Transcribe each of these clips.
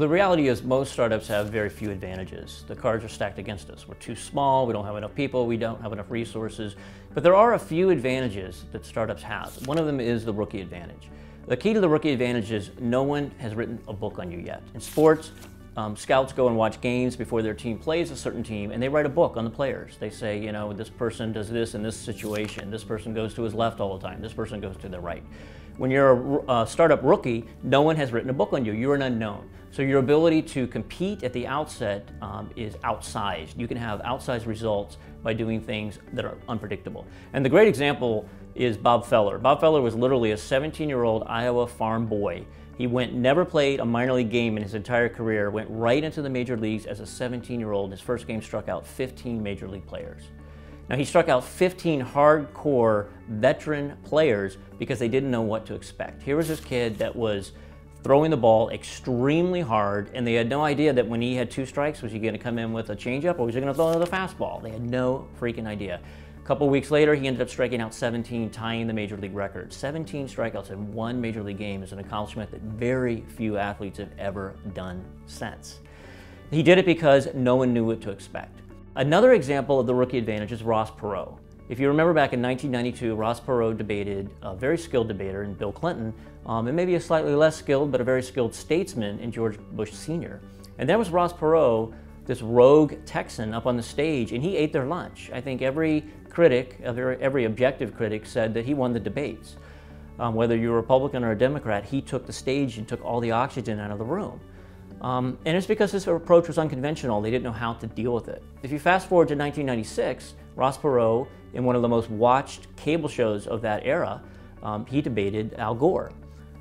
The reality is most startups have very few advantages. The cards are stacked against us. We're too small, we don't have enough people, we don't have enough resources. But there are a few advantages that startups have. One of them is the rookie advantage. The key to the rookie advantage is no one has written a book on you yet. In sports, scouts go and watch games before their team plays a certain team, and they write a book on the players. They say, you know, this person does this in this situation, this person goes to his left all the time, this person goes to the right. When you're a startup rookie, no one has written a book on you. You're an unknown. So your ability to compete at the outset is outsized. You can have outsized results by doing things that are unpredictable. And the great example is Bob Feller. Bob Feller was literally a 17-year-old Iowa farm boy. He never played a minor league game in his entire career, went right into the major leagues as a 17-year-old. His first game struck out 15 major league players. Now, he struck out 15 hardcore veteran players because they didn't know what to expect. Here was this kid that was throwing the ball extremely hard, and they had no idea that when he had 2 strikes, was he going to come in with a changeup or was he going to throw another fastball? They had no freaking idea. A couple weeks later, he ended up striking out 17, tying the major league record. 17 strikeouts in one major league game is an accomplishment that very few athletes have ever done since. He did it because no one knew what to expect. Another example of the rookie advantage is Ross Perot. If you remember back in 1992, Ross Perot debated a very skilled debater in Bill Clinton, and maybe a slightly less skilled but a very skilled statesman in George Bush Sr. And there was Ross Perot, this rogue Texan, up on the stage, and he ate their lunch. I think every critic, every objective critic, said that he won the debates. Whether you're a Republican or a Democrat, he took the stage and took all the oxygen out of the room. And it's because this approach was unconventional. They didn't know how to deal with it. If you fast forward to 1996, Ross Perot, in one of the most watched cable shows of that era, he debated Al Gore.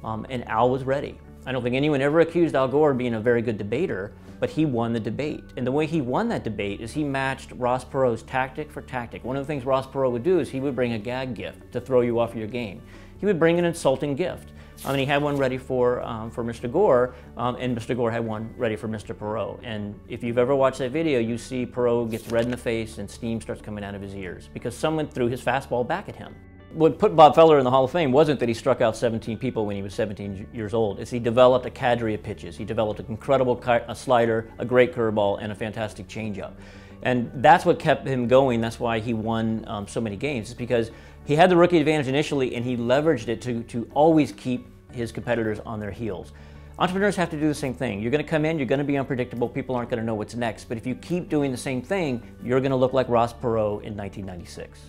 And Al was ready. I don't think anyone ever accused Al Gore of being a very good debater, but he won the debate. And the way he won that debate is he matched Ross Perot's tactic for tactic. One of the things Ross Perot would do is he would bring a gag gift to throw you off your game. He would bring an insulting gift. And he had one ready for Mr. Gore, and Mr. Gore had one ready for Mr. Perot. And if you've ever watched that video, you see Perot gets red in the face and steam starts coming out of his ears because someone threw his fastball back at him. What put Bob Feller in the Hall of Fame wasn't that he struck out 17 people when he was 17 years old. It's he developed a cadre of pitches. He developed an incredible slider, a great curveball, and a fantastic changeup. And that's what kept him going. That's why he won so many games. It's because he had the rookie advantage initially, and he leveraged it to always keep his competitors on their heels. Entrepreneurs have to do the same thing. You're going to come in, you're going to be unpredictable, people aren't going to know what's next. But if you keep doing the same thing, you're going to look like Ross Perot in 1996.